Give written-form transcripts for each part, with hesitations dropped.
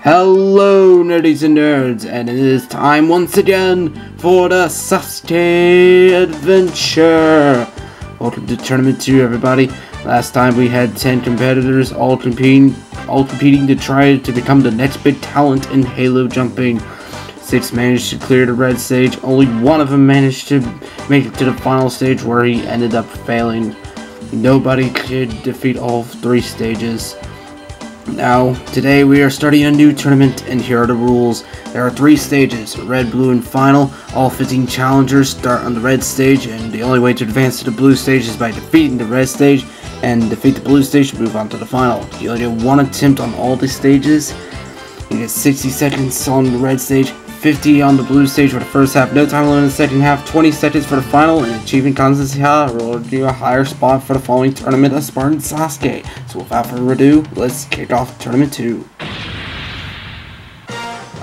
Hello nerdies and nerds, and it is time once again for the Sasuke Adventure. Welcome to Tournament 2, everybody. Last time we had 10 competitors all competing to try to become the next big talent in Halo jumping. 6 managed to clear the red stage. Only one of them managed to make it to the final stage, where he ended up failing. Nobody could defeat all 3 stages. Now, today we are starting a new tournament, and here are the rules. There are 3 stages, red, blue, and final. All 15 challengers start on the red stage, and the only way to advance to the blue stage is by defeating the red stage, and defeat the blue stage to move on to the final. You only get 1 attempt on all the stages. You get 60 seconds on the red stage, 50 on the blue stage for the first half, no time limit in the second half, 20 seconds for the final, and achieving Kanzenseiha will give you a higher spot for the following tournament of Spartan Sasuke. So without further ado, let's kick off Tournament 2.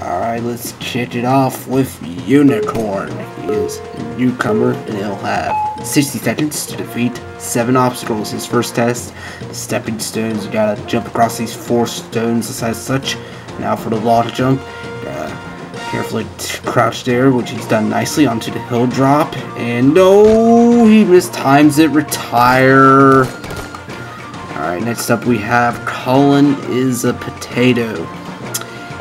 Alright, let's kick it off with Unicorn. He is a newcomer, and he'll have 60 seconds to defeat 7 obstacles. His first test, the stepping stones. You gotta jump across these 4 stones as such. Now for the log jump, carefully crouch there, which he's done nicely, onto the hill drop, and no, he mistimes it, retire. Alright, next up we have Cullen is a Potato.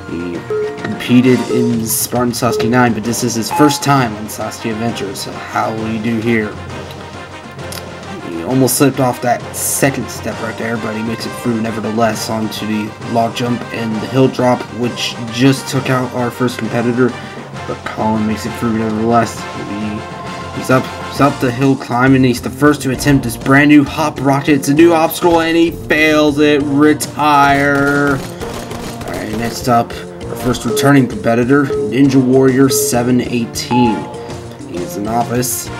He competed in Spartan Sasuke 9, but this is his first time on Sasuke Adventure, so how will he do here? He almost slipped off that second step right there, but he makes it through nevertheless onto the log jump and the hill drop, which just took out our first competitor, but Colin makes it through nevertheless. He's up the hill climb, and he's the first to attempt this brand new hop rocket. It's a new obstacle, and he fails it. Retire. Alright, next up, our first returning competitor, Ninja Warrior 718. He's a novice.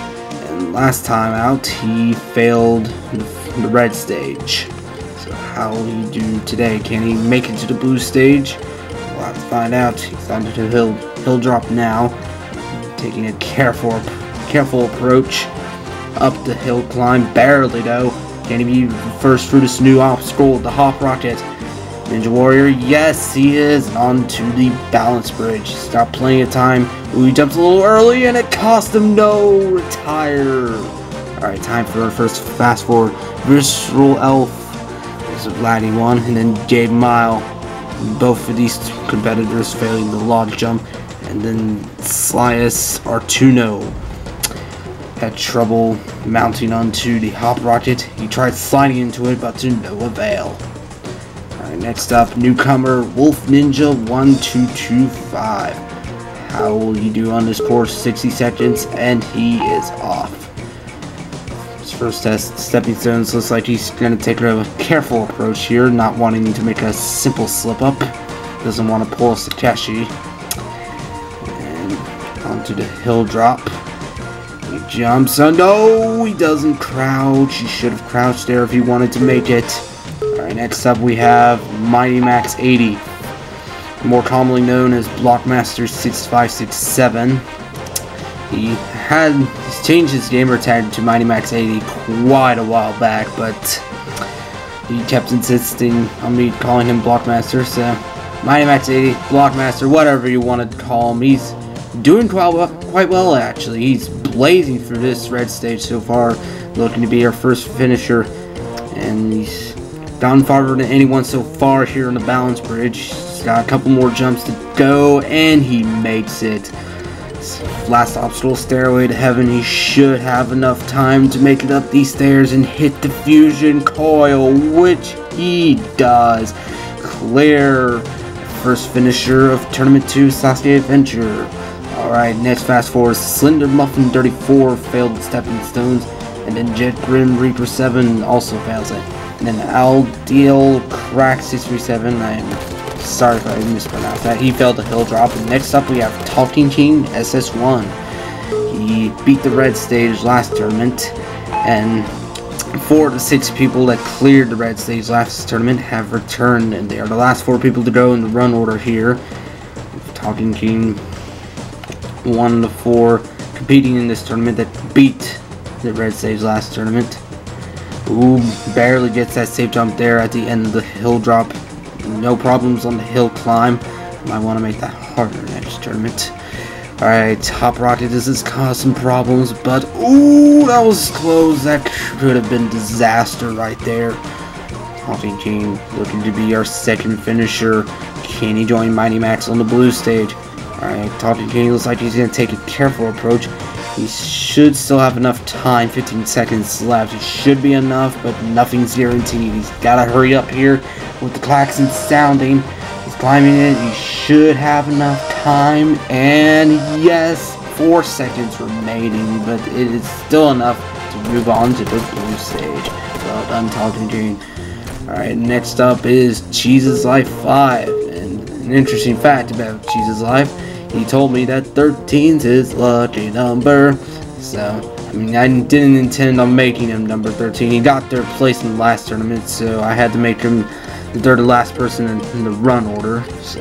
Last time out, he failed the red stage. So how will he do today? Can he make it to the blue stage? We'll have to find out. He's onto the hill drop now, taking a careful approach up the hill climb. Barely though. Can he be first through this new obstacle, the hop rocket? Ninja Warrior, yes, he is onto the balance bridge. He's got plenty of time. Ooh, he jumps a little early, and it cost him. No, retire. Alright, time for our first fast forward. Visceral Elf is a laddie one, and then Jade Mile. Both of these competitors failing the log jump, and then Slius Artuno had trouble mounting onto the hop rocket. He tried sliding into it, but to no avail. Next up, newcomer Wolf Ninja 1225. How will he do on this course? 60 seconds, and he is off. His first test, stepping stones. Looks like he's going to take a careful approach here, not wanting to make a simple slip up. Doesn't want to pull a Sakashi. And onto the hill drop. He jumps. Oh no, he doesn't crouch. He should have crouched there if he wanted to make it. Alright, next up we have Mighty Max 80, more commonly known as Blockmaster 6567. He's changed his gamer tag to Mighty Max 80 quite a while back, but he kept insisting on me calling him Blockmaster, so Mighty Max 80, Blockmaster, whatever you want to call him. He's doing quite well actually. He's blazing through this red stage so far, looking to be our first finisher, and he's gone farther than anyone so far here on the balance bridge. He's got a couple more jumps to go, and he makes it. Last obstacle, Stairway to Heaven. He should have enough time to make it up these stairs and hit the fusion coil, which he does. Clear. First finisher of Tournament 2 Sasuke Adventure. Alright, next fast forward, Slender Muffin 34 failed stepping stones, and then Jet Grim Reaper 7 also fails it. And then Aldeal Crack 637, I'm sorry if I mispronounced that, he failed the hill drop. And next up we have Talking King SS1. He beat the red stage last tournament, and 4 of the 6 people that cleared the red stage last tournament have returned, and they are the last 4 people to go in the run order here. Talking King, 1 of the 4 competing in this tournament that beat the red stage last tournament. Ooh, barely gets that safe jump there at the end of the hill drop. no problems on the hill climb. Might want to make that harder next tournament. Alright, Top Rocket, this has caused some problems, but ooh, that was close. That could have been disaster right there. Talking King looking to be our second finisher. Can he join Mighty Max on the blue stage? Alright, Talking King looks like he's going to take a careful approach. He should still have enough time, 15 seconds left. It should be enough, but nothing's guaranteed. He's got to hurry up here with the klaxon sounding. He's climbing it. He should have enough time, and yes, 4 seconds remaining, but it is still enough to move on to the blue stage. Well done, Talking King. Alright, next up is Cheese's Life 5, and an interesting fact about Cheese's Life, he told me that 13's his lucky number. So, I mean, I didn't intend on making him number 13. He got third place in the last tournament, so I had to make him the third to last person in the run order. So,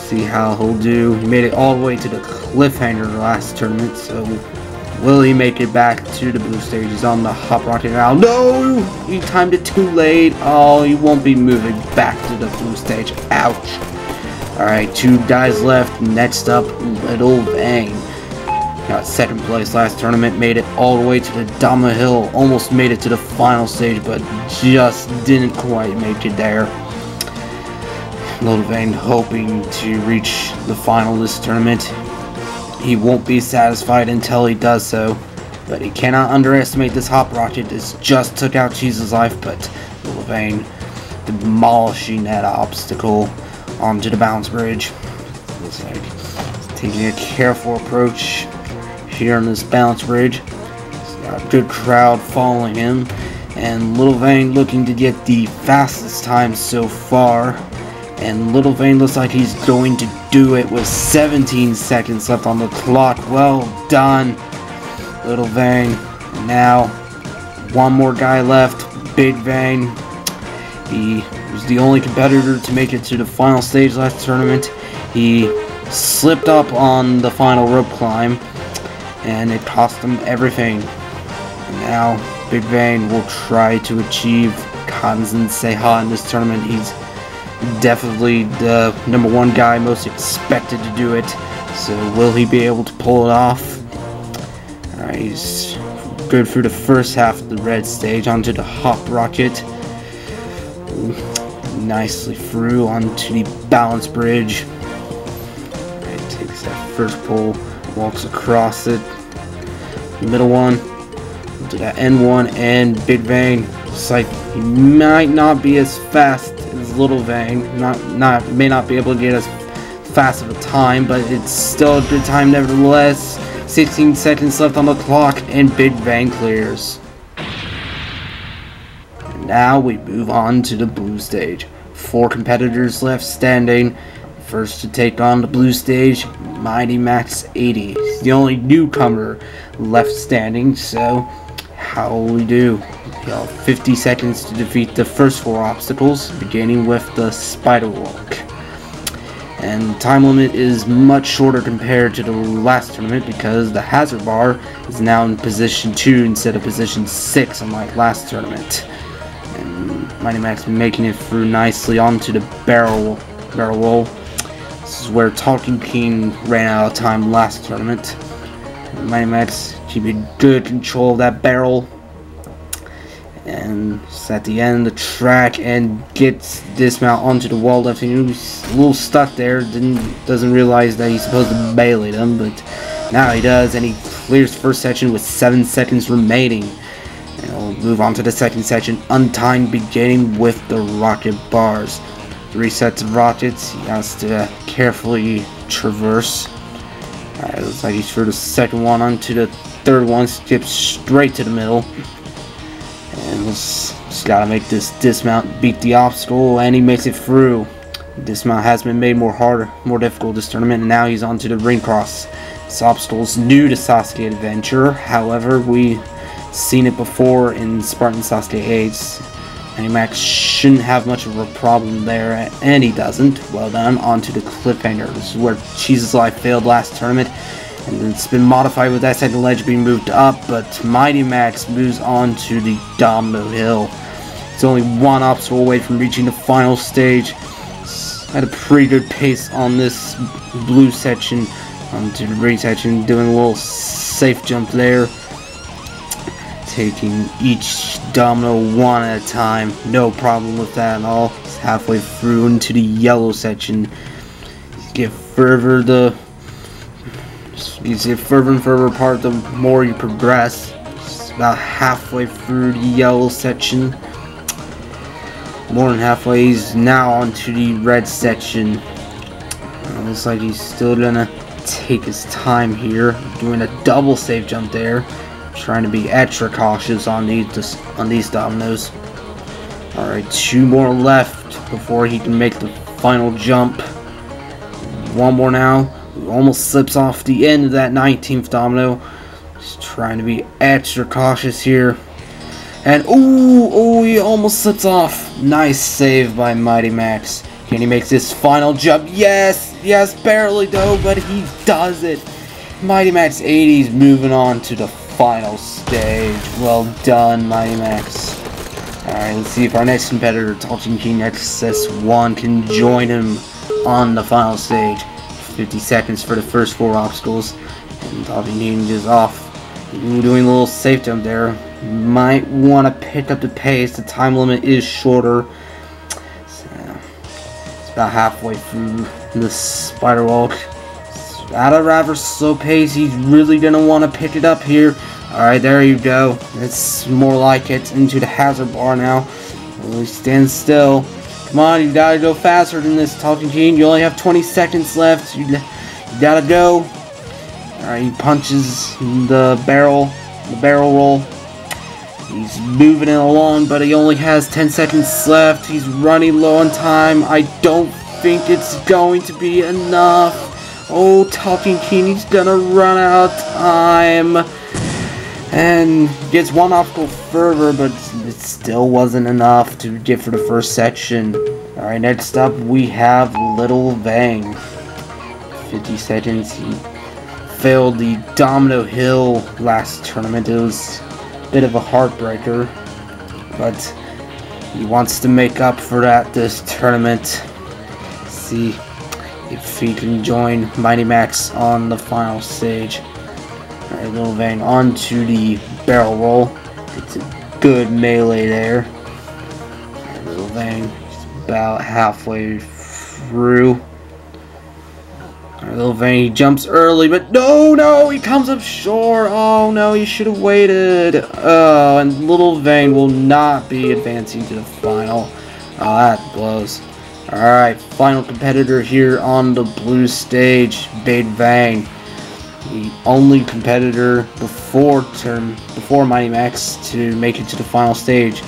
see how he'll do. He made it all the way to the cliffhanger last tournament, so will he make it back to the blue stage? He's on the Hop Rocket now. No! He timed it too late. Oh, he won't be moving back to the blue stage. Ouch. Alright, 2 guys left. Next up, Little Vang. Got second place last tournament. Made it all the way to the Dama Hill. Almost made it to the final stage, but just didn't quite make it there. Little Vang hoping to reach the final this tournament. He won't be satisfied until he does so, but he cannot underestimate this Hop Rocket. This just took out Cheese's Life, but Little Vang demolishing that obstacle onto the bounce bridge. Looks like he's taking a careful approach here on this bounce bridge. He's got a good crowd following him, and Little Vang looking to get the fastest time so far. And Little Vang looks like he's going to do it with 17 seconds left on the clock. Well done, Little Vang. And now, one more guy left, Big Vang. He was the only competitor to make it to the final stage last tournament. He slipped up on the final rope climb, and it cost him everything. And now, Big Vang will try to achieve Kanzenseiha in this tournament. He's definitely the #1 guy most expected to do it, so will he be able to pull it off? Alright, he's good through the first half of the red stage onto the Hop Rocket. Nicely through onto the balance bridge. Alright, takes that first pull, walks across it, middle one, to that end one, and Big Vang looks like he might not be as fast as Little Vang, may not be able to get as fast of a time, but it's still a good time nevertheless. 16 seconds left on the clock, and Big Vang clears. And now we move on to the blue stage. 4 competitors left standing. First to take on the blue stage, Mighty Max 80. He's the only newcomer left standing, so how will we do? You have 50 seconds to defeat the first 4 obstacles, beginning with the spider walk. And the time limit is much shorter compared to the last tournament because the hazard bar is now in position 2 instead of position 6 unlike last tournament. And Mighty Max making it through nicely onto the barrel roll. This is where Talking King ran out of time last tournament. And Mighty Max keeping good control of that barrel. And it's at the end of the track and gets dismount onto the wall left. He's a little stuck there. Doesn't realize that he's supposed to melee them, but now he does, and he clears the first section with 7 seconds remaining. And we'll move on to the second section, untimed, beginning with the rocket bars. 3 sets of rockets. He has to carefully traverse. Alright, looks like he's through the second one onto the third one. Skips straight to the middle. And just gotta make this dismount beat the obstacle, and he makes it through. Dismount has been made more difficult this tournament, and now he's onto the ring cross. This obstacle is new to Sasuke Adventure, however, we've seen it before in Spartan Sasuke 8. Mighty Max shouldn't have much of a problem there, and he doesn't. Well done. Onto the cliffhanger. This is where Cheese's Life failed last tournament, and it's been modified with that second ledge being moved up, but Mighty Max moves on to the Domino Hill. It's only one obstacle away from reaching the final stage. Had a pretty good pace on this blue section, onto the green section, doing a little safe jump there. Taking each domino one at a time, no problem with that at all. It's halfway through into the yellow section. You get further and further apart the more you progress. It's about halfway through the yellow section. More than halfway. He's now onto the red section. Looks like he's still gonna take his time here, doing a double safe jump there, trying to be extra cautious on these dominoes. Alright, 2 more left before he can make the final jump. 1 more now. Almost slips off the end of that 19th domino. Just trying to be extra cautious here. And ooh, he almost slips off. Nice save by Mighty Max. Can he make this final jump? Yes, barely though, but he does it. Mighty Max 80's moving on to the final stage. Well done, Mighty Max. Alright, let's see if our next competitor, Talking King XS1, can join him on the final stage. 50 seconds for the first 4 obstacles. And Talking King is off. Doing a little safe jump there. Might want to pick up the pace. The time limit is shorter. So, it's about halfway through the spider walk. It's at a rather slow pace. He's really going to want to pick it up here. Alright, there you go. It's more like it. Into the hazard bar now. Really stand still. Come on, you gotta go faster than this, Talking King. You only have 20 seconds left. You gotta go. Alright, he punches the barrel roll. He's moving it along, but he only has 10 seconds left. He's running low on time. I don't think it's going to be enough. Oh, Talking King, he's gonna run out of time. And gets 1 obstacle further, but it still wasn't enough to get for the first section. Alright, next up we have Little Vang. 50 seconds. He failed the Domino Hill last tournament. It was a bit of a heartbreaker, but he wants to make up for that this tournament. See if he can join Mighty Max on the final stage. Alright, Little Vang onto the barrel roll. It's a good melee there. Alright, Little Vang is about halfway through. Little Vang, he jumps early, but no, he comes up short. Oh no, he should have waited. Oh, and Little Vang will not be advancing to the final. Oh, that blows. Alright, final competitor here on the blue stage, Big Vang. The only competitor before Mighty Max to make it to the final stage.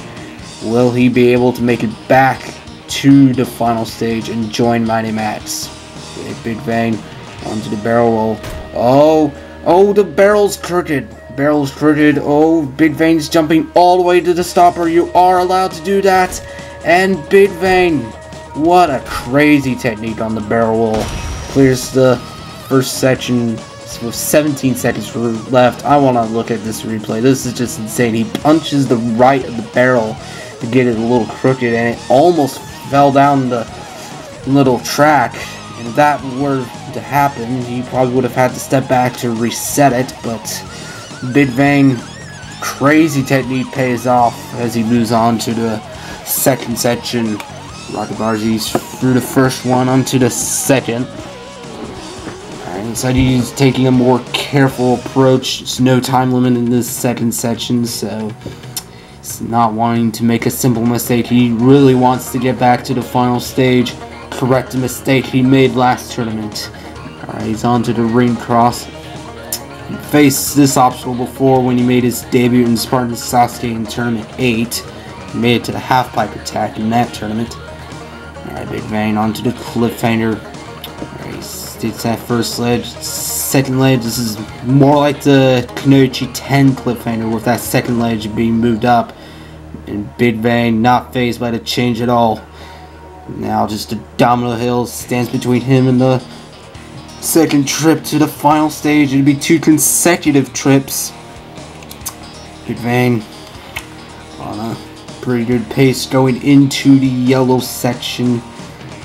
Will he be able to make it back to the final stage and join Mighty Max? Big Vang onto the barrel roll. Oh, the barrel's crooked. Oh, Big Vang's jumping all the way to the stopper. You are allowed to do that. And Big Vang, what a crazy technique on the barrel roll. Clears the first section with 17 seconds left. I want to look at this replay. This is just insane. He punches the right of the barrel to get it a little crooked, and it almost fell down the little track. And if that were to happen, he probably would have had to step back to reset it, but Big Vang, crazy technique pays off as he moves on to the second section. Rocket Barzi's through the first one onto the second. Alright, looks like he's taking a more careful approach. There's no time limit in this second section, so he's not wanting to make a simple mistake. He really wants to get back to the final stage. Correct a mistake he made last tournament. Alright, he's on to the ring cross. He faced this obstacle before when he made his debut in Spartan Sasuke in Tournament 8. He made it to the half-pipe attack in that tournament. Alright, Big Vang onto the cliffhanger. Alright, he sticks that first ledge. Second ledge, this is more like the Kunoichi 10 cliffhanger with that second ledge being moved up. And Big Vang not phased by the change at all. Now just a domino hill stands between him and the second trip to the final stage. It'd be 2 consecutive trips. Big Vang wanna Pretty good pace going into the yellow section.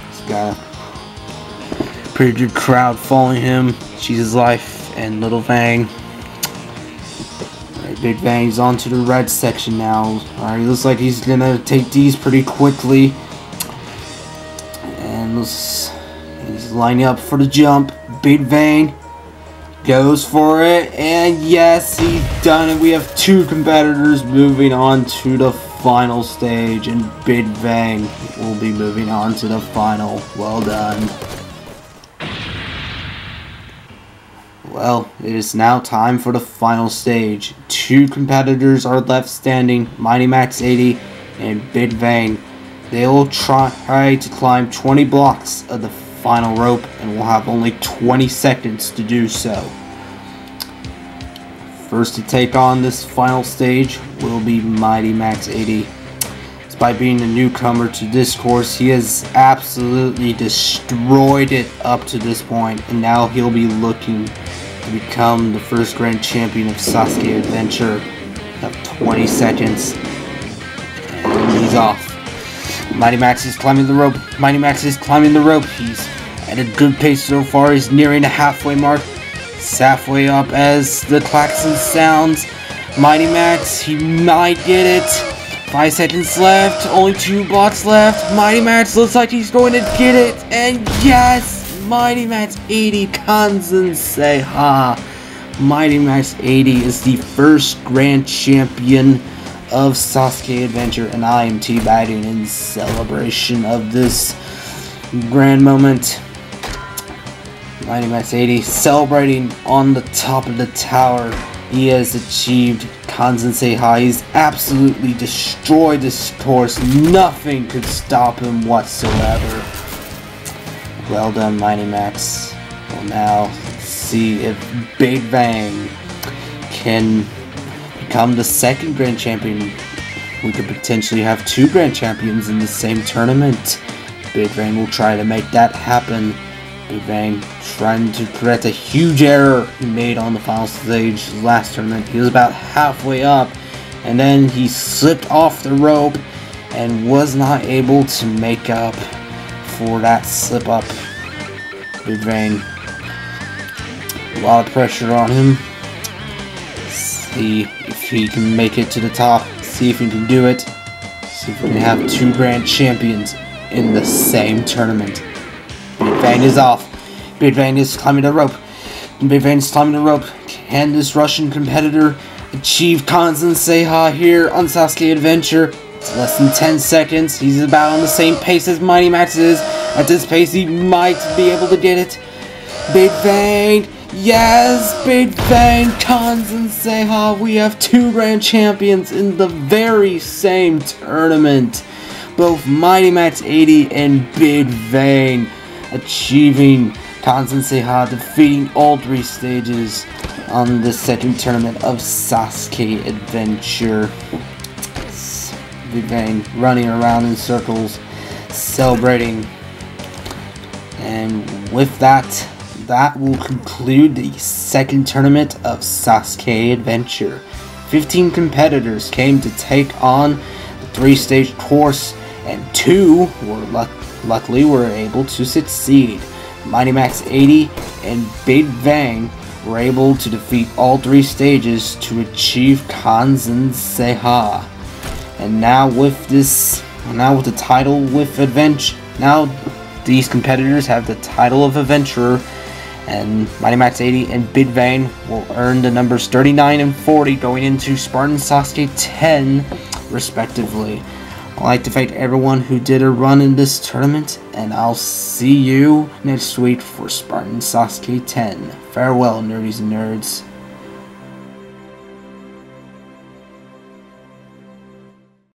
He's got a pretty good crowd following him. Jesus Life and Little Fang. Alright, Big Fang's onto the red section now. Alright, looks like he's gonna take these pretty quickly. And he's lining up for the jump. Big Fang goes for it, and yes, he's done it. We have two competitors moving on to the final stage, and Big Fang will be moving on to the final. Well done. Well, it is now time for the final stage. Two competitors are left standing, Mighty Max 80 and Big Fang. They will try to climb 20 blocks of the final rope and will have only 20 seconds to do so. First to take on this final stage will be Mighty Max 80. Despite being a newcomer to this course, he has absolutely destroyed it up to this point, and now he'll be looking to become the first grand champion of Sasuke Adventure. Have 20 seconds, and he's off. Mighty Max is climbing the rope. Mighty Max is climbing the rope. He's at a good pace so far. He's nearing the halfway mark. He's halfway up as the klaxon sounds. Mighty Max, he might get it. 5 seconds left. Only 2 blocks left. Mighty Max looks like he's going to get it. And yes, Mighty Max 80 Kanzenseiha. Mighty Max 80 is the first grand champion of Sasuke Adventure, and I am teabagging in celebration of this grand moment. Mighty Max 80 celebrating on the top of the tower. He has achieved Kanzenseiha. He's absolutely destroyed this course. Nothing could stop him whatsoever. Well done, Mighty Max. We'll now see if Big Fang can become the second grand champion. We could potentially have 2 grand champions in the same tournament. Big Fang will try to make that happen. Big Fang trying to correct a huge error he made on the final stage last tournament. He was about halfway up, and then he slipped off the rope and was not able to make up for that slip up. Big Fang, a lot of pressure on him. See if he can make it to the top. See if he can do it. See if we can have 2 grand champions in the same tournament. Big Fang is off. Big Fang is climbing the rope. Big Fang is climbing the rope. Can this Russian competitor achieve Kanzenseiha here on Sasuke Adventure? It's less than 10 seconds. He's about on the same pace as Mighty Max is. At this pace, he might be able to get it. Big Fang. Yes, Big Fang, Kanzenseiha. We have 2 grand champions in the very same tournament. Both Mighty Max 80 and Big Fang achieving Kanzenseiha, defeating all 3 stages on the second tournament of Sasuke Adventure. Big Fang running around in circles, celebrating. And with that, that will conclude the second tournament of Sasuke Adventure. 15 competitors came to take on the 3-stage course, and 2 were luckily were able to succeed. Mighty Max 80 and Big Fang were able to defeat all 3 stages to achieve Kanzenseiha. And now with the title with Adventure, now these competitors have the title of Adventurer, and Mighty Max 80 and Big Fang will earn the numbers 39 and 40 going into Spartan Sasuke 10 respectively. I'd like to thank everyone who did a run in this tournament, and I'll see you next week for Spartan Sasuke 10. Farewell, nerdies and nerds.